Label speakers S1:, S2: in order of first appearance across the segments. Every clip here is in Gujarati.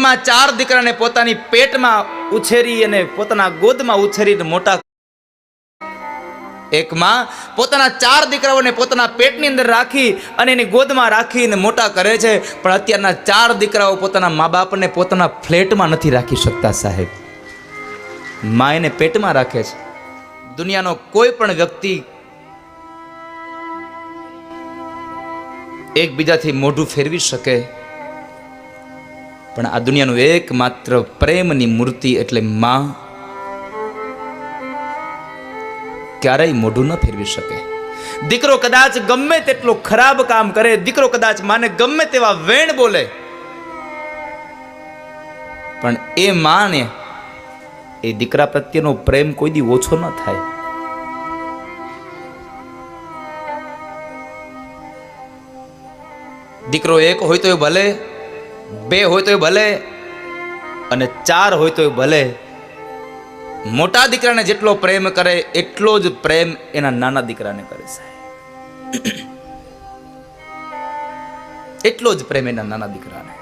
S1: માં 4 દીકરાને પોતાની પેટમાં ઉછેરી અને પોતાના ગોદમાં ઉછેરીને મોટા, એક માં પોતાના 4 દીકરાઓને પોતાના પેટની અંદર રાખી અને એની ગોદમાં રાખીને મોટા કરે છે, પણ અત્યારના 4 દીકરાઓ પોતાના મા બાપને પોતાના ફ્લેટમાં નથી રાખી શકતા સાહેબ, મા એને પેટમાં રાખે છે. દુનિયાનો કોઈ પણ વ્યક્તિ એકબીજાથી મોઢું ફેરવી શકે, પણ આ દુનિયાનું એકમાત્ર પ્રેમની મૂર્તિ એટલે માં ક્યારેય મોઢું ન ફેરવી શકે. દીકરો કદાચ ગમે તેટલો ખરાબ કામ કરે, દીકરો કદાચ માને ગમે તેવા વેણ બોલે, પણ એ માને એ દીકરા પ્રત્યેનો પ્રેમ કોઈ દી ઓછો ન થાય. દીકરો 1 હોય તો ભલે, 2 હોય તો ભલે, અને 4 હોય તો ભલે, મોટા દીકરાને જેટલો પ્રેમ કરે એટલો જ પ્રેમ એના નાના દીકરાને કરે સાહેબ, એટલો જ પ્રેમ એના નાના દીકરાને.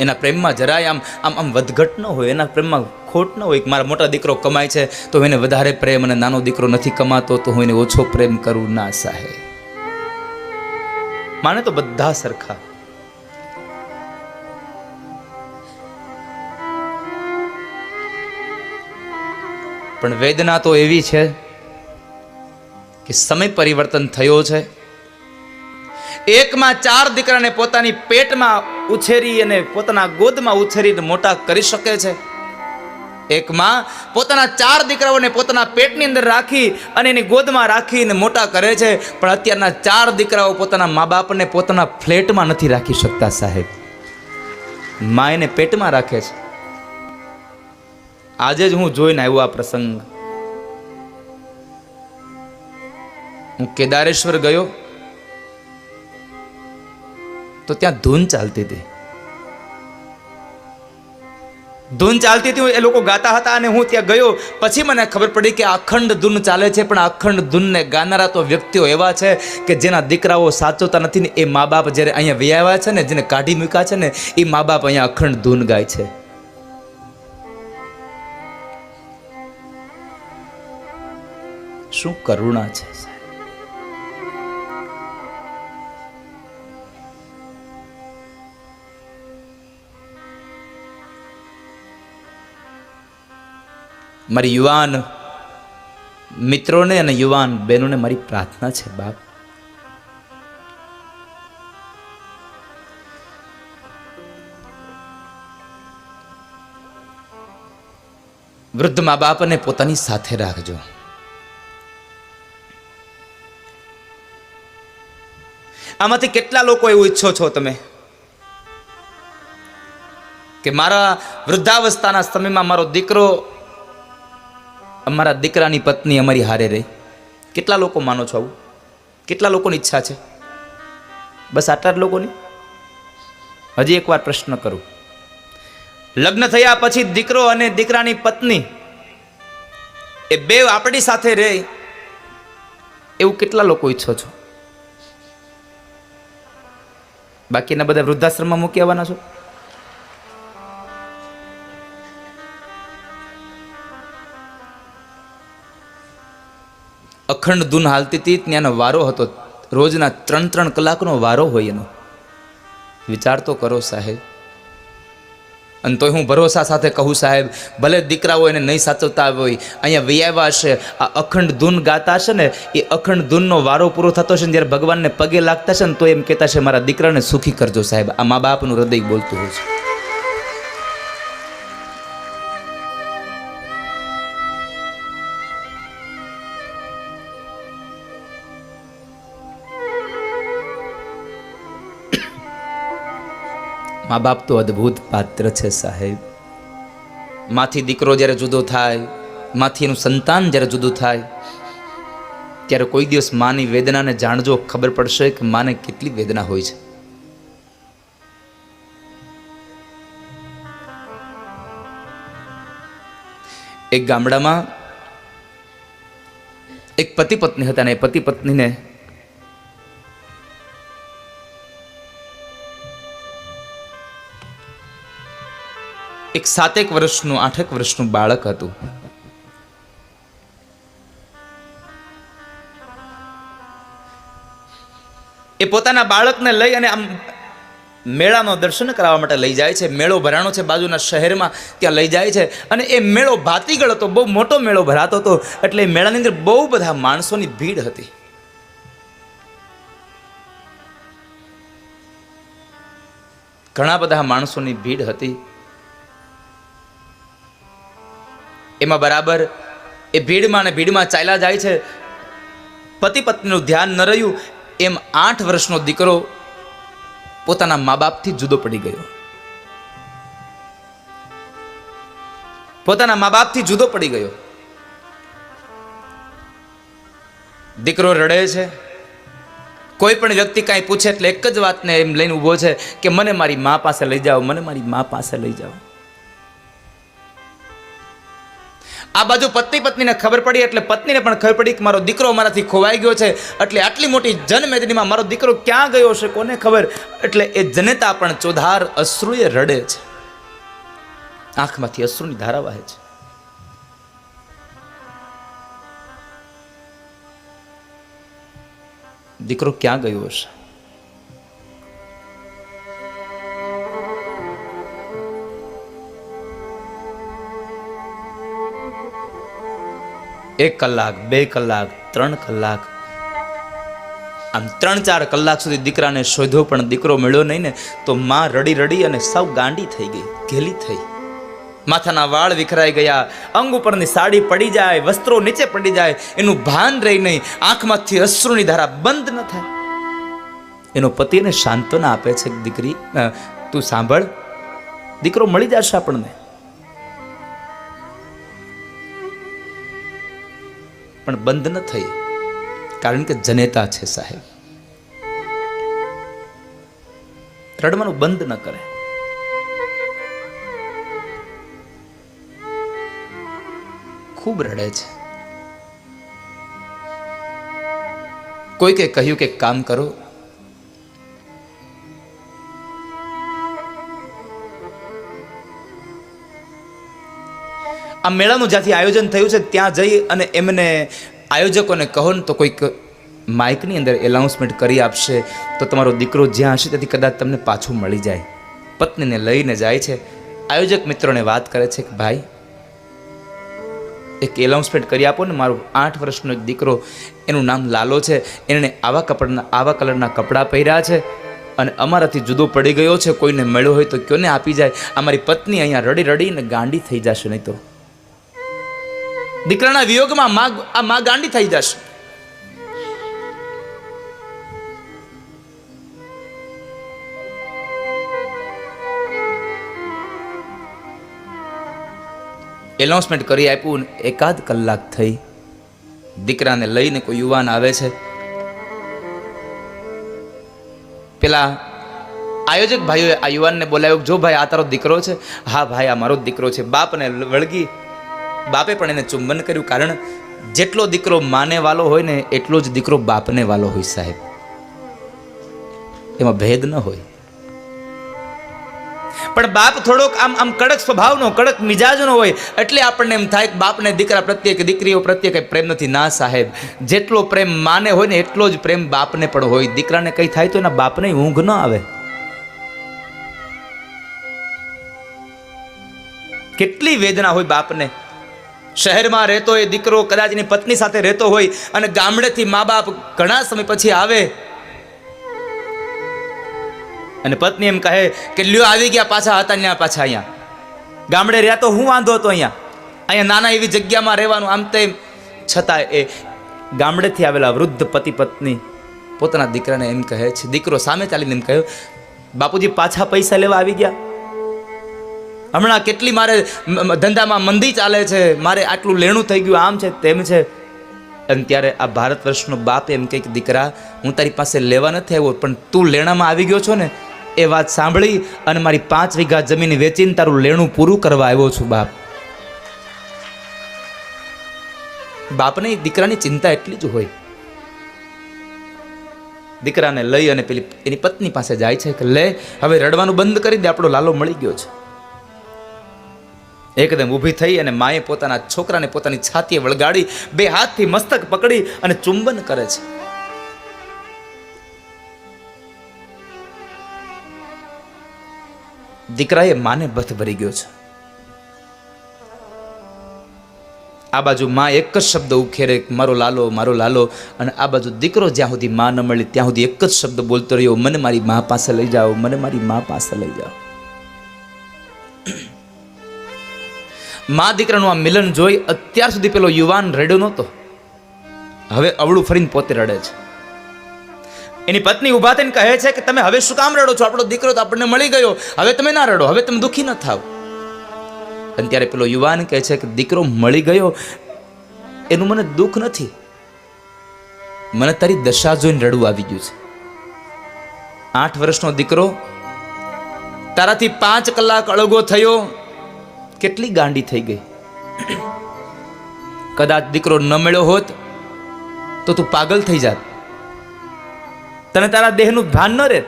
S1: એના પ્રેમમાં જરાય આમ વધઘટ ન હોય, એના પ્રેમમાં ખોટ ન હોય. મારા મોટા દીકરો કમાય છે તો એને વધારે પ્રેમ, અને નાનો દીકરો નથી કમાતો તો હું એને ઓછો પ્રેમ કરું, ના સાહેબ. માને તો બધા સરખા. પણ વેદના તો એવી છે કે સમય પરિવર્તન થયો છે. 1 માં 4 દીકરાને પોતાની પેટમાં ઉછેરી અને પોતાના ગોદમાં ઉછેરીને મોટા કરી શકે છે. 1 માં પોતાના 4 દીકરાઓને પોતાના પેટની અંદર રાખી અને એની ગોદમાં રાખીને મોટા કરે છે, પણ અત્યારના 4 દીકરાઓ પોતાના મા બાપને પોતાના ફ્લેટમાં નથી રાખી શકતા સાહેબ, મા એને પેટમાં રાખે છે. આજે જ હું જોઈને આવ્યો આ પ્રસંગ. હું કેદારેશ્વર ગયો તો ત્યાં ધૂન ચાલતી હતી. ધૂન ચાલતી હતી, એ લોકો ગાતા હતા અને હું ત્યાં ગયો. પછી મને ખબર પડી કે અખંડ ધૂન ચાલે છે, પણ અખંડ ધૂનને ગાનારા તો વ્યક્તિઓ એવા છે કે જેના દીકરાઓ સાચવતા નથી ને એ મા બાપ જ્યારે અહીંયા વ્યાવ્યા છે ને, જેને કાઢી મૂક્યા છે ને, એ મા બાપ અહીંયા અખંડ ધૂન ગાય છે. શું કરુણા છે સાહેબ. મારી યુવાન મિત્રોને અને યુવાન બહેનોને મારી પ્રાર્થના છે, બાપ, વૃદ્ધ મા બાપને પોતાની સાથે રાખજો. આમાંથી કેટલા લોકો એવું ઈચ્છો છો તમે કે મારા વૃદ્ધાવસ્થાના સમયમાં મારો દીકરો, અમારા દીકરાની પત્ની અમારી હારે રહે? કેટલા લોકો માનો છો આવું? કેટલા લોકોની ઈચ્છા છે? બસ આટલા જ લોકોની? હજી એકવાર પ્રશ્ન કરું, લગ્ન થયા પછી દીકરો અને દીકરાની પત્ની એ બે આપણી સાથે રહે એવું કેટલા લોકો ઈચ્છો છો? બાકીના બધા વૃદ્ધાશ્રમમાં મૂકી આવવાના છો? અખંડ ધૂન હાલતી હતી, ત્યાંનો વારો હતો, રોજના 3-3 કલાકનો વારો હોય એનો. વિચાર તો કરો સાહેબ. અને તોય હું ભરોસા સાથે કહું સાહેબ, ભલે દીકરાઓ એને નહીં સાચવતા હોય, અહીંયા વૈયાવા હશે, આ અખંડ ધૂન ગાતા હશે ને, એ અખંડ ધૂનનો વારો પૂરો થતો હશે ને જ્યારે ભગવાનને પગે લાગતા છે ને તો એમ કહેતા છે મારા દીકરાને સુખી કરજો સાહેબ. આ મા બાપનું હૃદય બોલતું હોય છે. મા બાપ તો અદ્ભુત પાત્ર છે સાહેબ. માંથી દીકરો જ્યારે જુદો થાય, માંથી એનું સંતાન જ્યારે જુદું થાય, ત્યારે કોઈ દિવસ માની વેદનાને જાણજો, ખબર પડશે કે માને કેટલી વેદના હોય છે. એક ગામડામાં એક પતિ પત્ની હતા ને એ પતિ પત્નીને એક 7 વર્ષનું 8 વર્ષનું બાળક હતું. એ પોતાના બાળકને લઈ અને આમ મેળામાં દર્શન કરાવવા માટે લઈ જાય છે. મેળો ભરાણો છે બાજુના શહેરમાં, ત્યાં લઈ જાય છે. અને એ મેળો ભાતીગળ હતો, બહુ મોટો મેળો ભરાતો હતો. એટલે એ મેળાની અંદર બહુ બધા માણસોની ભીડ હતી. ઘણા બધા માણસોની ભીડ હતી. એમાં બરાબર એ ભીડમાં ને ભીડમાં ચાલ્યા જાય છે. પતિ પત્નીનું ધ્યાન ન રહ્યું. એમ 8 વર્ષનો દીકરો પોતાના મા બાપથી જુદો પડી ગયો. પોતાના મા બાપથી જુદો પડી ગયો. દીકરો રડે છે. કોઈ પણ વ્યક્તિ કાંઈ પૂછે એટલે એક જ વાતને એમ લઈને ઊભો છે કે મને મારી મા પાસે લઈ જાઓ, મને મારી મા પાસે લઈ જાઓ. આ બાજુ પત્નીને ખબર પડી એટલે પત્નીને પણ ખબર પડી કે મારો દીકરો મારાથી ખોવાઈ ગયો છે. એટલે આટલી મોટી જનમેદનીમાં મારો દીકરો ક્યાં ગયો છે કોને ખબર. એટલે એ જનેતા પણ ચોધાર અશ્રુએ રડે છે. આંખમાંથી અશ્રુની ધારા વહે છે. દીકરો ક્યાં ગયો હશે? એક કલાક, 2 કલાક, 3 કલાક, આમ 3-4 કલાક સુધી દીકરાને શોધ્યો પણ દીકરો મળ્યો નહીં ને તો માં રડી રડી અને સાવ ગાંડી થઈ ગઈ, ઘેલી થઈ. માથાના વાળ વિખરાઈ ગયા, અંગ ઉપરની સાડી પડી જાય, વસ્ત્રો નીચે પડી જાય, એનું ભાન રહી નહીં. આંખમાંથી અશ્રુની ધારા બંધ ન થાય. એનો પતિ એને સાંત્વના આપે છે, દીકરી તું સાંભળ, દીકરો મળી જશે આપણને. પણ બંધ ન થઈ, કારણ કે જનેતા છે સાહેબ. રડવાનું બંધ ન કરે. ખૂબ રડે છે. કોઈકે કહ્યું કે કામ કરો, આ મેળાનું જ્યાંથી આયોજન થયું છે ત્યાં જઈ અને એમને આયોજકોને કહો ને તો કોઈક માઇકની અંદર એનાઉન્સમેન્ટ કરી આપશે તો તમારો દીકરો જ્યાં હશે ત્યાંથી કદાચ તમને પાછું મળી જાય. પત્નીને લઈને જાય છે. આયોજક મિત્રોને વાત કરે છે કે ભાઈ એક એનાઉન્સમેન્ટ કરી આપો ને, મારો 8 વર્ષનો એક દીકરો, એનું નામ લાલો છે, એને આવા કલરના કપડાં પહેર્યા છે અને અમારાથી જુદો પડી ગયો છે, કોઈને મળ્યો હોય તો કોને આપી જાય. અમારી પત્ની અહીંયા રડી રડીને ગાંડી થઈ જશે, નહીં તો દીકરાના વિયોગમાં માં ગાંડી થઈ જશે. એનાઉન્સમેન્ટ કરી આપ્યું. 1 કલાક થઈ. દીકરાને લઈને કોઈ યુવાન આવે છે. પેલા આયોજક ભાઈઓએ આ યુવાનને બોલાવ્યો, જો ભાઈ આ તારો દીકરો છે? હા ભાઈ આ મારો દીકરો છે. બાપને વળગી, બાપે પણ એને ચુંબન કર્યું. કારણ જેટલો દીકરો માને વાલો હોય ને એટલો જ દીકરો બાપને વાલો હોય સાહેબ. એમાં ભેદ ન હોય. પણ બાપ થોડોક આમ કડક સ્વભાવનો, કડક મિજાજનો હોય એટલે આપણને એમ થાય કે બાપને દીકરા પ્રત્યે કે દીકરીઓ પ્રત્યે કઈ પ્રેમ નથી. ના સાહેબ, જેટલો પ્રેમ માને હોય ને એટલો જ પ્રેમ બાપને પણ હોય. દીકરાને કઈ થાય તો એના બાપને ઊંઘ ન આવે. કેટલી વેદના હોય બાપને. શહેરમાં રહેતો હોય દીકરો, કદાચ એની પત્ની સાથે રહેતો હોય અને ગામડેથી મા બાપ ઘણા સમય પછી આવે અને પત્ની એમ કહે કે લ્યો આવી ગયા પાછા હતા ત્યાં પાછા અહીંયા. ગામડે રહ્યા તો હું વાંધો હતો, અહીંયા નાના એવી જગ્યામાં રહેવાનું આમ તેમ. છતાં એ ગામડેથી આવેલા વૃદ્ધ પતિ પત્ની પોતાના દીકરાને એમ કહે છે, દીકરો સામે ચાલીને એમ કહ્યું, બાપુજી પાછા પૈસા લેવા આવી ગયા? હમણાં કેટલી મારે ધંધામાં મંદી ચાલે છે, મારે આટલું લેણું થઈ ગયું, આમ છે તેમ છે. અને ત્યારે આ ભારત વર્ષનો બાપ એમ કહે કે દીકરા હું તારી પાસે લેવા નથી આવ્યો, પણ તું લેણામાં આવી ગયો છો ને એ વાત સાંભળી અને મારી 5 વીઘા જમીન વેચીને તારું લેણું પૂરું કરવા આવ્યો છું બાપ. બાપને દીકરાની ચિંતા એટલી જ હોય. દીકરાને લઈ અને પેલી એની પત્ની પાસે જાય છે કે લે હવે રડવાનું બંધ કરી દે, આપણો લાલો મળી ગયો છે. એકદમ ઊભી થઈ અને માએ પોતાના છોકરાને પોતાની છાતીએ વળગાડી બે હાથથી મસ્તક પકડી અને ચુંબન કરે છે. દીકરાએ માને બથ ભરી ગયો છે. આ બાજુ માં એક જ શબ્દ ઉખેરે, મારો લાલો, અને આ બાજુ દીકરો જ્યાં સુધી માં ન મળી ત્યાં સુધી એક જ શબ્દ બોલતો રહ્યો, મને મારી માં પાસે લઈ જાઓ, મને મારી માં પાસે લઈ જાઓ. માં દીકરાનું આ મિલન જોઈ અત્યાર સુધી પેલો યુવાન રડ્યો નહોતો, હવે અવળું ફરીને પોતે રડે છે. એની પત્ની ઊભા થઈને કહે છે કે તમે હવે શું કામ રડો છો? આપણો દીકરો તો આપણને મળી ગયો, હવે તમે ના રડો, હવે તમે દુઃખી ન થાવ. અને ત્યારે પેલો યુવાન કહે છે કે દીકરો મળી ગયો એનું મને દુઃખ નથી, મને તારી દશા જોઈને રડવું આવી ગયું છે. 8 વર્ષનો દીકરો તારાથી 5 કલાક અળગો થયો, કેટલી ગાંડી થઈ ગઈ. કદાચ દીકરો ન મળ્યો હોત તો તું પાગલ થઈ જાત, તને તારા દેહનું ભાન ન રહે.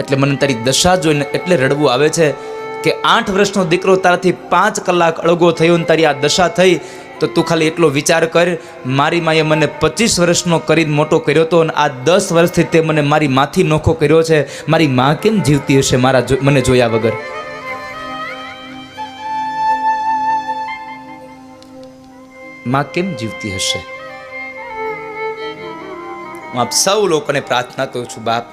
S1: એટલે મને તારી દશા જોઈને એટલે રડવું આવે છે કે 8 વર્ષનો દીકરો તારાથી 5 કલાક અળગો થયો ને તારી આ દશા થઈ, તો તું ખાલી એટલો વિચાર કર, મારી માએ મને 25 વર્ષનો કરીને મોટો કર્યો હતો અને આ 10 વર્ષથી તે મને મારી માથી નોખો કર્યો છે. મારી માં કેમ જીવતી હશે મને જોયા વગર? માં કેમ જીવતી હશે? હું આપ સૌ લોકોને પ્રાર્થના કરું છું, બાપ,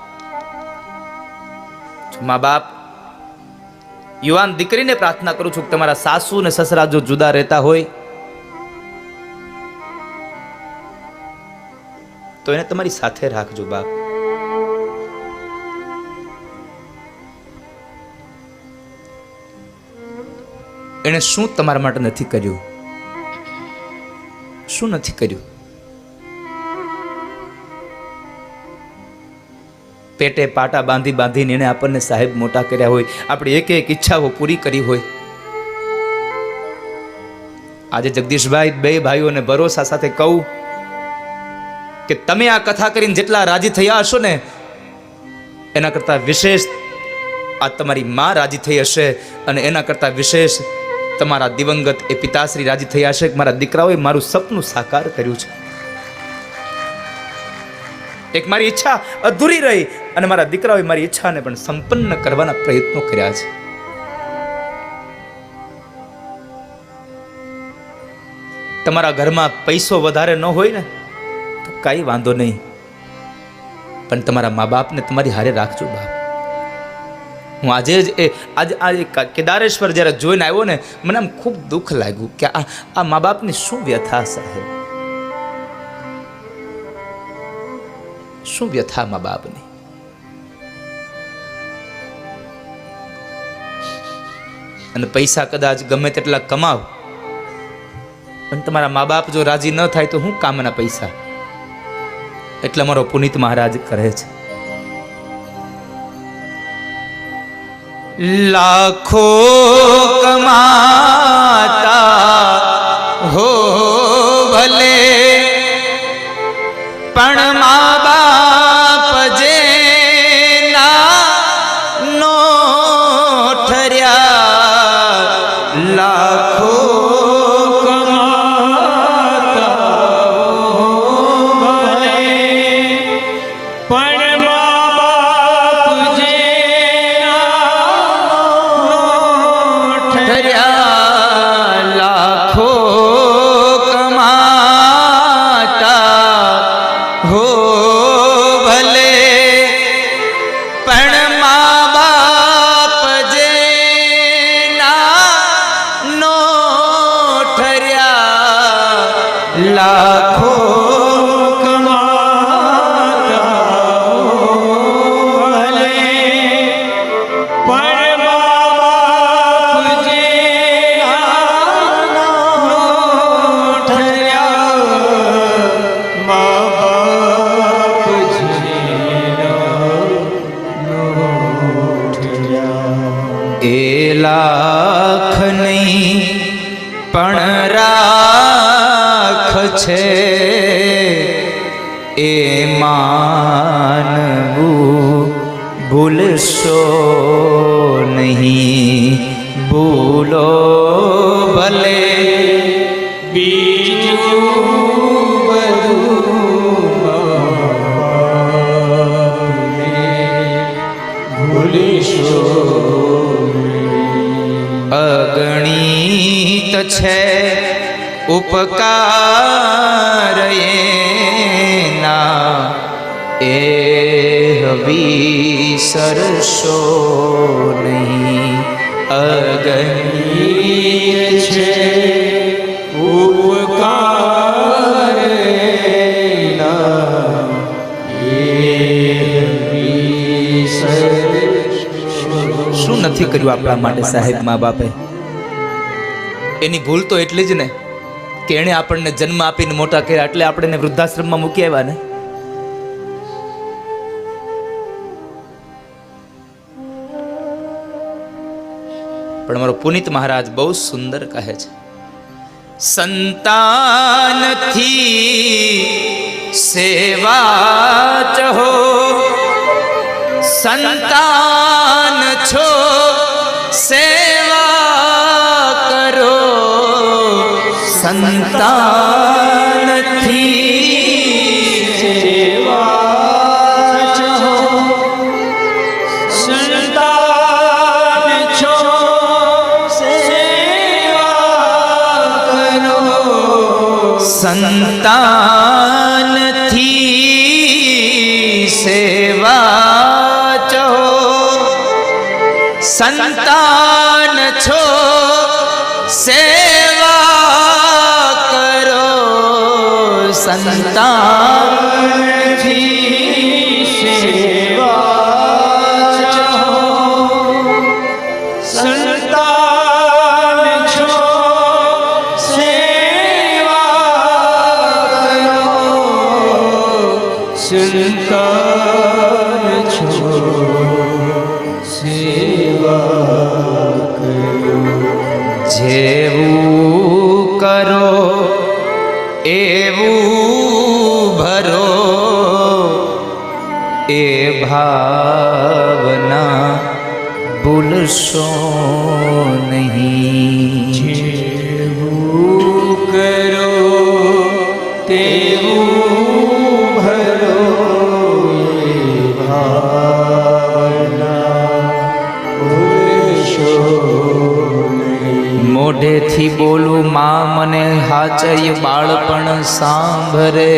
S1: મા બાપ, યુવાન દીકરીને પ્રાર્થના કરું છું કે તમારા સાસુ અને સસરા જો જુદા રહેતા હોય તો એને તમારી સાથે રાખજો બાપ. એને શું તમારા માટે નથી કર્યું? શું નથી કર્યું? પેટે પાટા બાંધી બાંધીને એને આપણને સાહેબ મોટા કર્યા હોય, આપણી એક એક ઈચ્છાઓ પૂરી કરી હોય. આજે જગદીશભાઈ બે ભાઈઓને ભરોસા સાથે કહું કે તમે આ કથા કરીને જેટલા રાજી થયા હશો ને એના કરતા વિશેષ આ તમારી માં રાજી થઈ હશે, અને એના કરતા વિશેષ તમારા દિવંગત એ પિતાશ્રી રાજી થયા હશે કે મારા દીકરાઓએ મારું સપનું સાકાર કર્યું છે. એક મારી ઈચ્છા અધૂરી રહી અને મારા દીકરાઓએ મારી ઈચ્છાને પણ સંપન્ન કરવાના પ્રયત્નો કર્યા છે. તમારા ઘરમાં પૈસો વધારે ન હોય ને તો કાંઈ વાંધો નહીં, પણ તમારા મા બાપને તમારી હારે રાખજો બાપ. હું આજે કેદારેશ્વર જ્યારે જોઈને આવ્યો ને મને આમ ખૂબ દુઃખ લાગ્યું કે આ મા બાપની શું વ્યથા સાહેબ, શું વ્યથા મા બાપની. અને પૈસા કદાચ ગમે તેટલા કમાવ પણ તમારા મા બાપ જો રાજી ન થાય તો શું કામના પૈસા? એટલે મારો પુનિત મહારાજ કહે છે, લાખો કમાતા હો ભલે પણ મા બાપ જે ના નો ઠર્યા, લાખો લાખો લાખ નહીં પણ રાખ છે એ માનવું ભૂલશો નહીં, ભૂલો ભલે બીજું અગણિત છે ઉપકાર એના એ વિસરશો નહીં. અગણિત છે ઉપકાર એના એ શું નથી કર્યું આપણા માટે સાહેબ મા બાપે? એની ભૂલ તો એટલી જ ને કે એણે આપણને જન્મ આપીને મોટા કર્યા, એટલે આપણે એને વૃદ્ધાશ્રમમાં મૂકી આવ્યા ને. પણ અમારો પુનિત મહારાજ બહુ સુંદર કહે છે, સંતાનથી સેવા ચહો, સંતાન છો સેવા કરો, સંતાનથી સેવા ચહો, સંતાન છો સેવા કરો, સંતાનથી સેવા ચહો, સંતાન છો સેવા કરો, સંતાનથી સેવા ચહો, સંતાન છો સેવા કરો, સંતાન છો સેવા કરો. જેવું કરો એવું ભરો, એ ભાવના ભૂલશો નહીં. જેવું કરો તેવું ભરો, એ ભાવના ભૂલશો નહીં. મોઢેથી બોલું માં મને હાચય બાળપણ સાંભળે,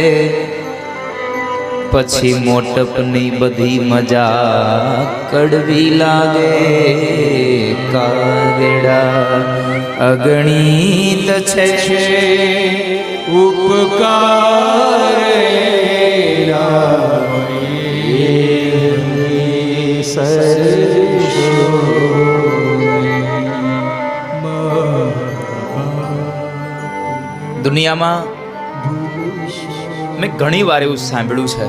S1: પછી મોટપની બધી મજા કડવી લાગે. કાગડા અગણિત છે ઉપકાર દુનિયામાં મેં ઘણી વાર એવું સાંભળ્યું છે,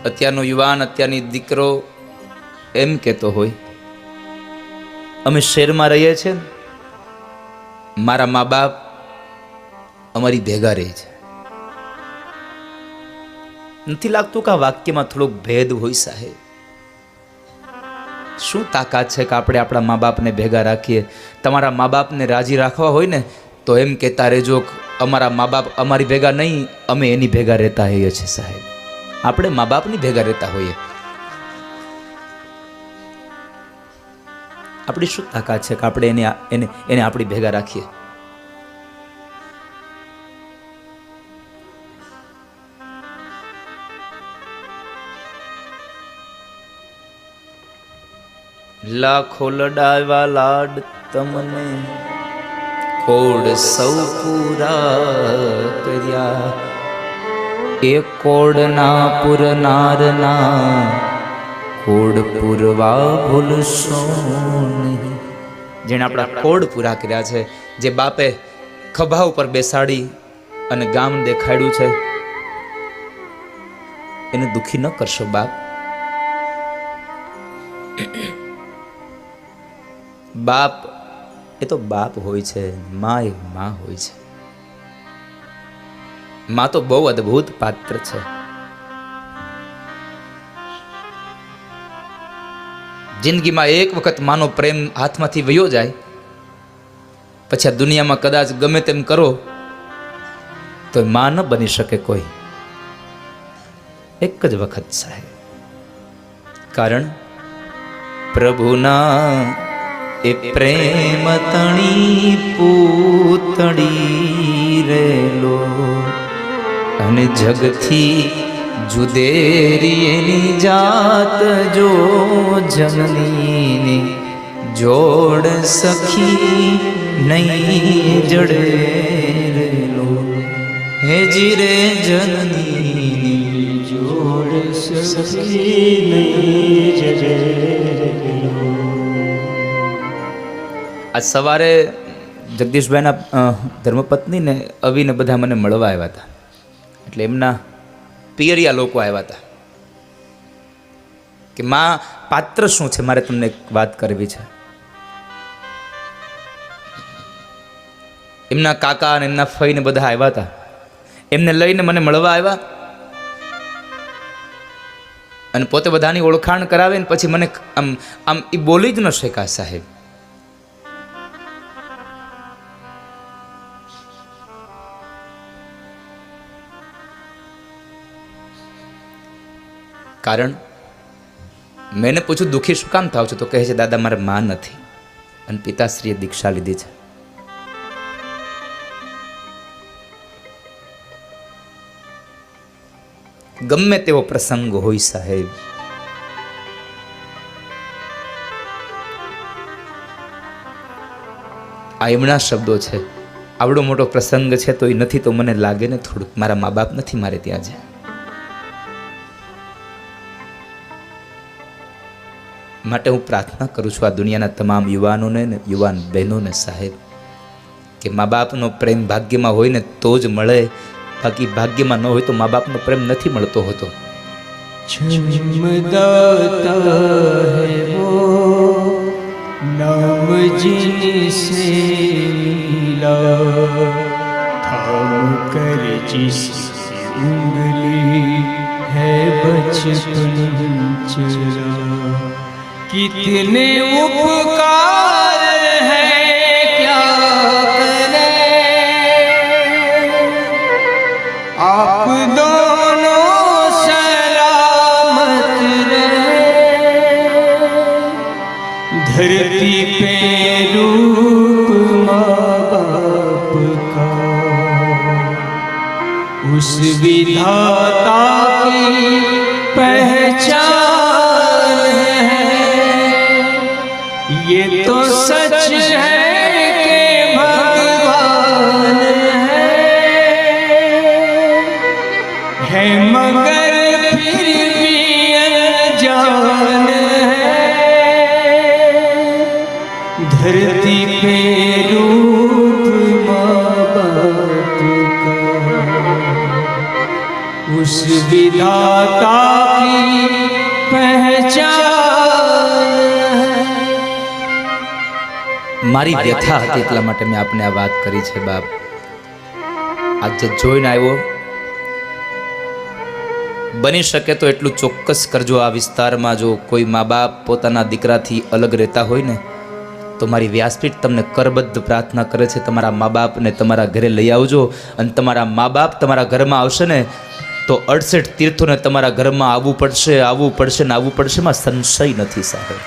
S1: અત્યારનો યુવાન, અત્યારની દીકરો એમ કહેતો હોય, અમે શહેરમાં રહીએ છીએ, મારા મા બાપ અમારી ભેગા રહે છે. નથી લાગતું કે આ વાક્યમાં થોડોક ભેદ હોય સાહેબ? શું તાકાત છે કે આપણે આપણા મા બાપને ભેગા રાખીએ? તમારા મા બાપને રાજી રાખવા હોય ને તો એમ કહેતા રહેજો, અમારા મા બાપ અમારી ભેગા નહીં, અમે એની ભેગા રહેતા હોઈએ છીએ સાહેબ. આપણે મા બાપની ભેગા રહેતા હોઈએ. આપણી શું તાકાત છે કે આપણે એને આપણી ભેગા રાખીએ? લાખો લડાવ્યા લાડ તમને, કોડ સૌ પૂરા કર્યા, એ કોડના પુરનારના કોડ પૂરવા ભૂલશો નહીં. જેણે આપણા કોડ પૂરા કર્યા છે, જે બાપે ખભા ઉપર બેસાડી અને ગામ દેખાડ્યું છે, એને દુખી ન કરશો બાપ. બાપ એ તો બાપ હોય છે, માં એ માં હોય છે. માં તો બહુ અદ્ભુત પાત્ર છે. જિંદગીમાં એક વખત માનો પ્રેમ હાથમાંથી વયો જાય પછી આ દુનિયામાં કદાચ ગમે તેમ કરો તો માં ન બની શકે કોઈ. એક જ વખત સાહેબ. કારણ પ્રભુના એ પ્રેમ તણી પૂતળી રેલો અને જગથી જુદેરી એની જાત જો જનની જોડ સખી નહીં જડે રેલો હે જીરે જનની જોડ સખી નહીં જડે રેલો. આજ સવારે જગદીશભાઈના ધર્મપત્ની ને અવિને બધા મને મળવા આવ્યા હતા. એટલે એમના પિયરિયા લોકો આવ્યા હતા કે માં પાત્ર શું છે, મારે તમને એક વાત કરવી છે. એમના કાકા અને એમના ફઈ ને બધા આવ્યા હતા. એમને લઈને મને મળવા આવ્યા અને પોતે બધાની ઓળખાણ કરાવે ને પછી મને આમ આમ એ બોલી જ ન શકા સાહેબ. કારણ મેં પૂછ્યું દુઃખી શું કામ થાવ છો? તો કહે છે દાદા મારે માં નથી અને પિતાશ્રીએ દીક્ષા લીધી છે. ગમે તેવો પ્રસંગ હોય સાહેબ, આ એમના શબ્દો છે. આવડો મોટો પ્રસંગ છે તો એ નથી તો મને લાગે ને થોડુંક મારા મા બાપ નથી મારે ત્યાં છે. માટે હું પ્રાર્થના કરું છું આ દુનિયાના તમામ યુવાનોને ને યુવાન બહેનોને સાહેબ કે મા બાપનો પ્રેમ ભાગ્યમાં હોય ને તો જ મળે, બાકી ભાગ્યમાં ન હોય તો મા બાપનો પ્રેમ નથી મળતો હોતો.
S2: जन्मदाता है वो नाम जिनसे मिला थाम कर जिसकी उंगली है बचपन चला कितने उपकार है क्या करे आप दोनों सलामत रहे धरती पे रूप माँ बाप का उस विधाता की पहचान ये तो सच है कि भगवान है मगर फिर भी अनजान है धरती पे रूप माँ बाप का उस विधाता की पहचान
S1: મારી વ્યથા હતી એટલા માટે મેં આપને આ વાત કરી છે બાપ. આજે જોઈને આવ્યો, બની શકે તો એટલું ચોક્કસ કરજો આ વિસ્તારમાં જો કોઈ મા બાપ પોતાના દીકરાથી અલગ રહેતા હોય ને તો મારી વ્યાસપીઠ તમને કરબદ્ધ પ્રાર્થના કરે છે તમારા મા બાપને તમારા ઘરે લઈ આવજો. અને તમારા મા બાપ તમારા ઘરમાં આવશે ને તો 68 તીર્થોને તમારા ઘરમાં આવવું પડશે ને આવવું પડશે. એમાં સંશય નથી સાહેબ.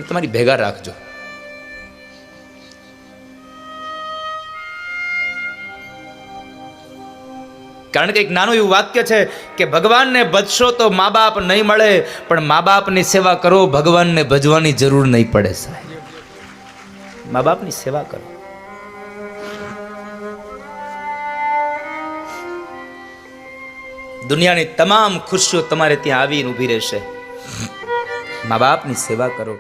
S1: તમારી ભેગા રાખજો. કારણ કે એક નાનું એવું વાક્ય છે કે ભગવાનને ભજશો તો મા બાપ નહીં મળે, પણ મા બાપની સેવા કરો ભગવાનને ભજવાની જરૂર નહીં પડે સાહેબ. મા બાપની સેવા કરો. દુનિયાની તમામ ખુશીઓ તમારે ત્યાં આવીને ઊભી રહેશે. મા બાપની સેવા કરો.